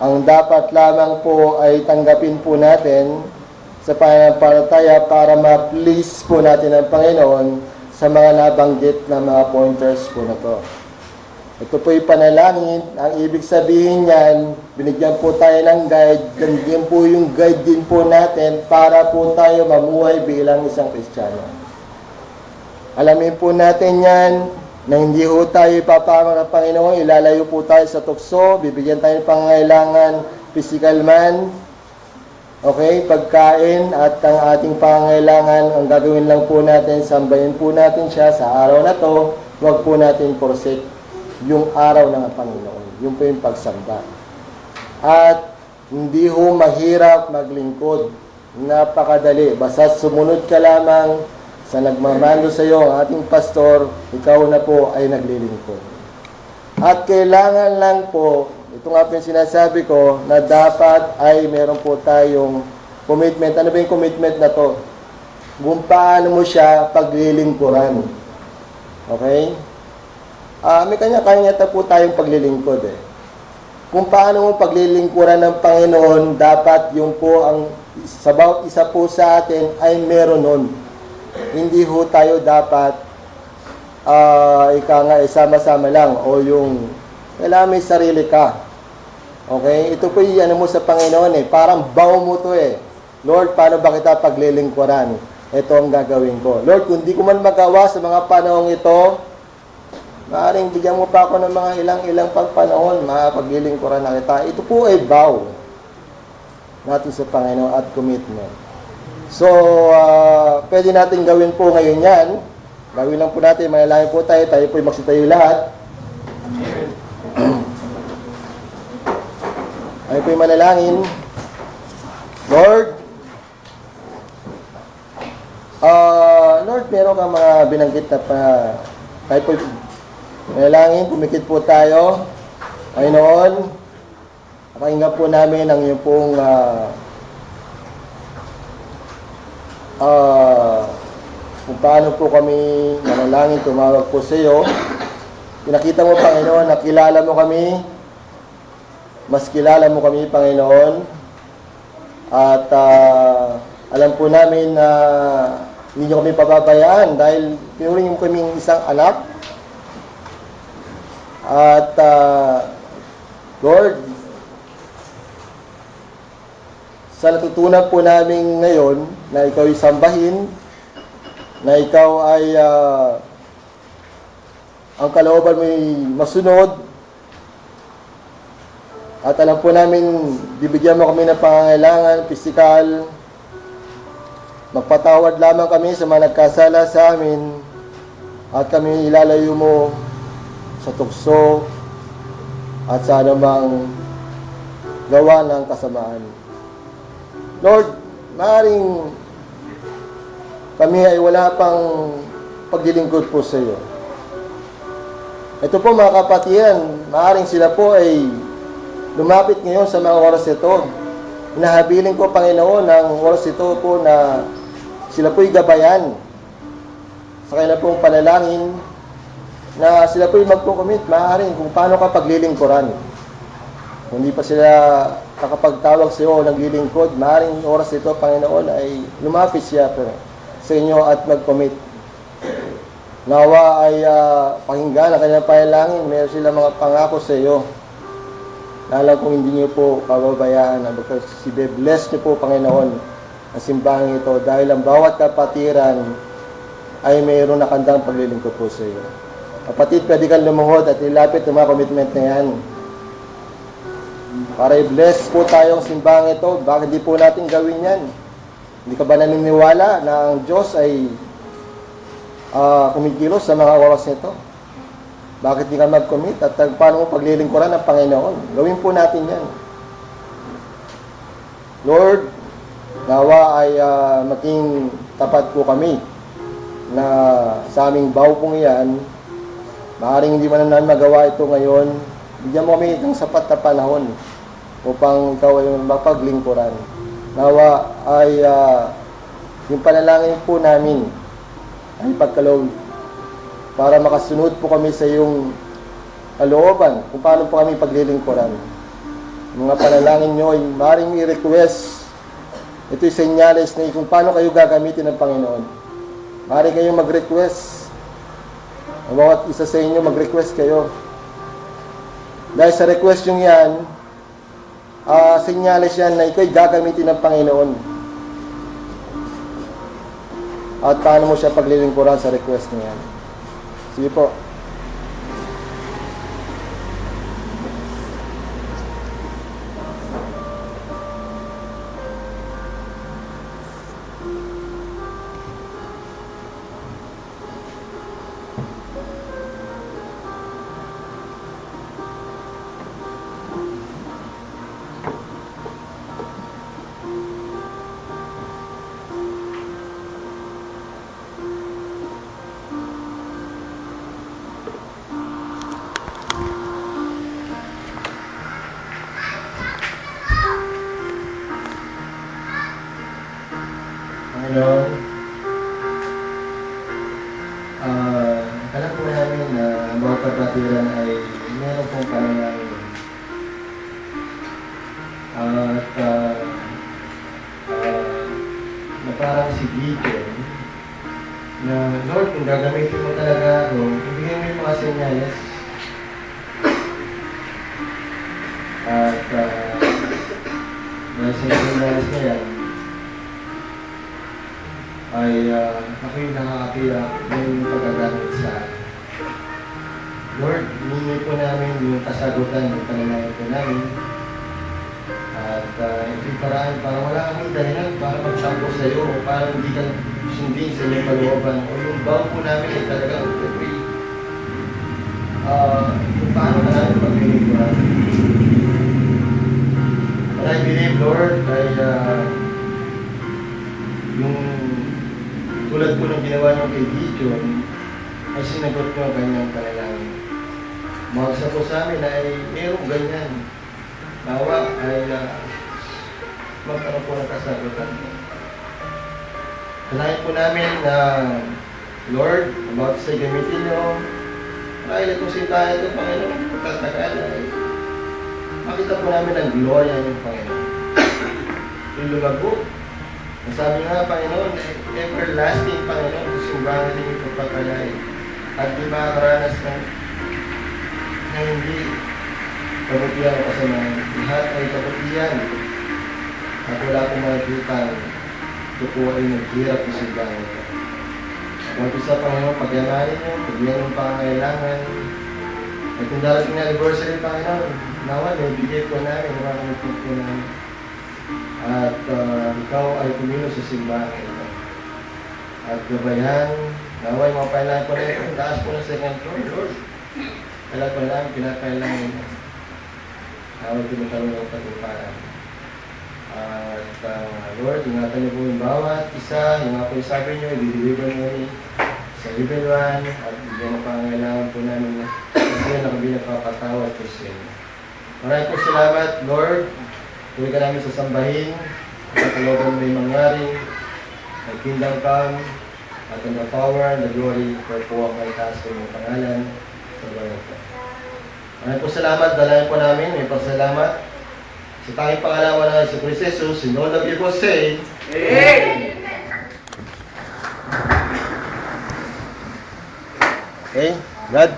Ang dapat lamang po ay tanggapin po natin sa pananampalataya para ma-please po natin ang Panginoon sa mga nabanggit na mga pointers po na to. Ito po yung panalangin. Ang ibig sabihin niyan, binigyan po tayo ng guide. Ganyan po yung guide din po natin para po tayo mamuhay bilang isang Kristiyano. Alamin po natin yan na hindi po tayo ipapamang ng Panginoon, ilalayo po tayo sa tukso, bibigyan tayo ng pangangailangan, physical man, okay, pagkain, at ang ating pangangailangan, ang gagawin lang po natin, sambahin po natin siya sa araw na to, huwag po natin forsake yung araw ng Panginoon. Yung po yung pagsamba. At hindi ho mahirap maglingkod. Napakadali. Basta sumunod ka lamang sa nagmamando sa iyo, ang ating pastor, ikaw na po ay naglilingkod. At kailangan lang po, ito nga po yung sinasabi ko, na dapat ay meron po tayong commitment. Ano ba yung commitment na to? Kung paano mo siya paglilingkuran. Okay? May kanya-kanya po tayong paglilingkod eh. Kung paano mo paglilingkuran ng Panginoon, dapat yung po ang sa bawat isa po sa atin ay meron nun. Hindi ho tayo dapat isama-sama lang o yung kailangan may sarili ka. Okay? Ito po yung ano mo sa Panginoon eh. Parang bow mo to eh. Lord, paano ba kita paglilingkuran? Ito ang gagawin ko. Lord, kung di ko man magawa sa mga panahong ito, maaaring bigyan mo pa ako ng mga ilang pagpanahon, mapaglilingkuran na kita. Ito po ay vow natin sa Panginoon at commitment. So, pwede natin gawin po ngayon yan. Gawin lang po natin, manalangin po tayo po ay magsitayo lahat. Tayo po ay manalangin. Lord, Lord, meron kang mga binanggit na tayo po manalangin, pumikit po tayo. Panginoon, pakinggan po namin ang iyong pong kung paano po kami manalangin, tumawag po sa iyo. Pinakita mo, Panginoon, na kilala mo kami, mas kilala mo kami, Panginoon, at alam po namin na hindi nyo kami pababayaan dahil pinuring mo kaming isang anak. At Lord, sa natutunan po namin ngayon na ikaw ay sambahin, na ikaw ay ang kalooban mo ay masunod, at alam po namin bibigyan mo kami ng pangangailangan, pisikal, magpatawad lamang kami sa mga nagkasala sa amin, at kami ilalayo mo sa tukso at sa anumang gawa ng kasamaan. Lord, maaaring kami ay wala pang paglilingkod po sa iyo. Ito po mga kapatiran, maaaring sila po ay lumapit ngayon sa mga oras ito. Hinahabiling ko, Panginoon, ang oras ito po na sila po ay gabayan sa kanilang pong panalangin, na sila po ay magkukumit, maaaring kung paano ka paglilingkuran. Kung hindi pa sila nakapagtawag sa iyo o naglilingkod, maaaring oras ito, Panginoon, ay lumapit siya sa inyo at mag-commit. Nawa ay pakinggan ang kanyang panalangin. Meron sila mga pangako sa iyo. Alam kung hindi niyo po pababayaan, because bless niyo po, Panginoon, ang simbahan ito dahil ang bawat kapatiran ay mayroon na kandang paglilingkod po sa iyo. Kapatid, pwede kang lumuhod at ilapit ang mga commitment na yan. Para i-bless po tayong simbahan ito, bakit di po natin gawin yan? Hindi ka ba naniniwala na ang Diyos ay kumikilos sa mga oras nito? Bakit di ka mag-commit? At paano mo paglilingkuran ng Panginoon? Gawin po natin yan. Lord, nawa ay maging tapat po kami na sa aming vow pong iyan. Maaaring hindi man namin magawa ito ngayon. Bigyan mo kami ng sapat na panahon upang ikaw ay mapaglingkuran. Nawa ay yung panalangin po namin ay pagkaloob para makasunod po kami sa iyong kalooban kung paano po kami paglilingkuran. mga panalangin nyo ay maaaring i-request. Ito'y senyales na kung paano kayo gagamitin ng Panginoon. Maaari kayong mag-request. Ang bawat isa sa inyo mag-request kayo. Dahil sa request yung yan, senyales yan na ikaw'y gagamitin ng Panginoon. At paano mo siya paglilingkuran sa request niya. Sige po. Panginoon, alam po namin na bawat kapatiran ay meron pong panalangin. Na parang si Gideon, na Lord, kung gagamitin mo talaga ako, ibigay mo yung mga senyales. At dahil sa senyales na yan, ay ako'y nakakapiyak ng pagkagamit sa Lord, hiningi po namin yung kasagutan ng panalangin po namin. At ito'y paraan para wala kaming dahilan para magsampo sa iyo o para hindi ka sundin sa inyong kalooban. O yung baw po namin ay talagang ito'y kung paano ka namin paglilingkuran. And I believe, Lord, ay yung tulad po ng ginawa niyo kay Gideon, ay sinagot niyo ang kanyang panalangin. Magsa po sa amin ay mayroong ganyan. Nawa ay magkaroon po ng kasagutan. Kanahin po namin na, Lord, about sa gamitin niyo, dahil itong sintahan ito, Panginoon, pagkatagal ay makita po namin ang gloria ng Panginoon. Yung lumabog. Sabi nga, Panginoon, everlasting Panginoon, simbahan din yung pagpapalay. At di makakaranas na hindi kabutihan o kasamaan. Lahat ay kabutihan. At wala pong makikita. Ito po ay naghirap ng simbahan. Mag-isa, Panginoon, pagyamanin nyo, pagyan ng pangangailangan. At yung darating na anniversary, Panginoon, nawa, bigay po namin, nawakamit po namin. At ikaw ay kumilos sa simbahan ito. At gabayan, naway mga pailangan ko na ito, taas po ng second floor, Lord. Kailan pa lang, pinapailangan ito. Naway tinutawin ang patuparan. At Lord, ingatan niyo po yung bawat isa, yung mga po sabi niyo, i-deliver niyo rin sa level 1 at bigyan ng pangangailangan po namin kasi yun ang binagpapatawad po sa inyo. Maraming po salamat, Lord. Tuloy ka namin sasambahin at kalooban may mangyari. May kingdom come at in the power and the glory for po ang malitaas ko yung pangalan sa bayan ko. Maraming po salamat. Dalayan po namin. May pasalamat sa tanging pangalaman ng Jesucristo Jesus. In all of you po say, Amen. Okay, God